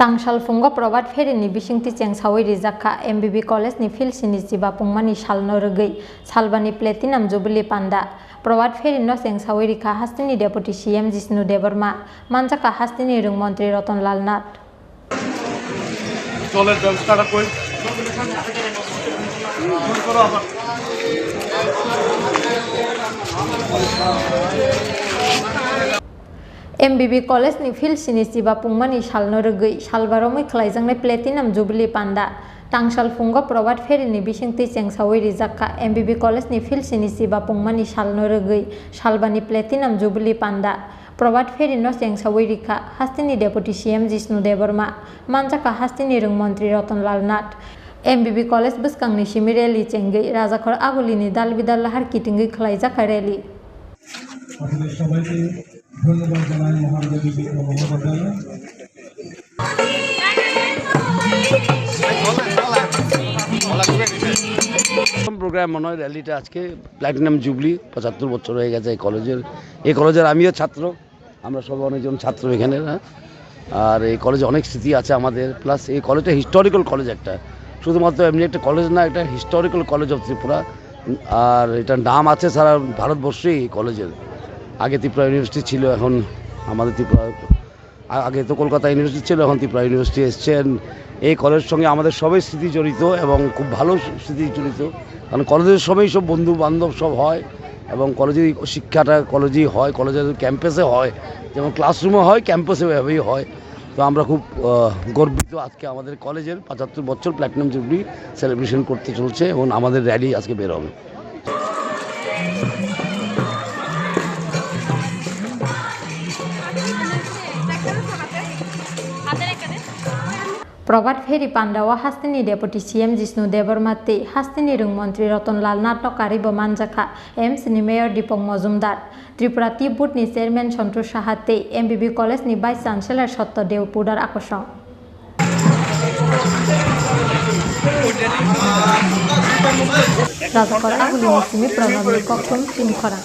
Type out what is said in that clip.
Tangsal fungo probat feri ni bisingti ceng sawi rizaka MBB College ni fil sini jiba pungmani salno regi salbani platinum jubilee panda probat feri no ceng sawi rika hastini deputy CM Jishnu Debarma manjaka hastini rung mantri Ratan Lal Nath চলের ব্যবস্থাটা কই করো আবার MBB College ni fil sini jiba pungmani salno regi salbaromai khlaijangna platinum jubilee panda Tangsal fungo probat feri ni bisingti ceng sawi rizaka MBB College ni fil sini jiba pungmani salno regi salbani platinum jubilee panda probat feri no ceng sawi rika hastini deputy CM Jishnu Debarma manjaka hastini rung mantri Ratan Lal Nath MBB College buskangni simi rally cengei rajakhor agulini dalbidal lahar kitingi khlaijaka rally ধন্যবাদ জানাই মহানগরী মহাবিদ্যালয় programme মনে হয় র্যালিটা আজকে platinum jubilee ৭৫ বছর হয়ে গেছে এই কলেজের আমিও ছাত্র আমরা সব অনেকজন ছাত্র এখানে আর এই কলেজে অনেক স্মৃতি আছে আমাদের প্লাস এই কলেজটা হিস্টোরিক্যাল কলেজ একটা শুধুমাত্র এমনি একটা কলেজ না একটা হিস্টোরিক্যাল কলেজ অফ ত্রিপুরা আর এটার নাম আছে সারা ভারতবর্ষেই এই কলেজের আগে ত্রিপুরা ইউনিভার্সিটি ছিল এখন আমাদের ত্রিপুরা আগে তো কলকাতা ইউনিভার্সিটি ছিল এখন ত্রিপুরা ইউনিভার্সিটি এসছেন এই কলেজের সঙ্গে আমাদের সবাই স্মৃতি জড়িত এবং খুব ভালো স্মৃতি জড়িত কারণ কলেজের সবাই সব বন্ধু বান্ধব সব হয় এবং কলেজের শিক্ষাটা কলেজেই হয় কলেজের ক্যাম্পাসে হয় যেমন ক্লাসরুমে হয় ক্যাম্পাসে এভাবেই হয় তো আমরা খুব গর্বিত আজকে আমাদের কলেজের ৭৫ বছর প্ল্যাটিনাম জুবলি সেলিব্রেশন করতে চলছে এবং আমাদের র্যালি আজকে বের হবে প্রবাদ ফেরি পান্ডাওয়া হাস্তিনি deputy CM Jishnu Debarma te হাস্তিনি রুং মন্ত্রী রতন লাল নাথ কারিব মানজাখা এমসিনি মেয়র দীপক মজুমদার ত্রিপুরা টি বোর্ডনি chairman Santosh Saha te MBB কলেজনি ভাইস চ্যান্সেলর সত্যদেব পুডার আকর্ষণ রাজাকর আগুলি মৌসুমী প্রণব কক্ষণ সিংখরা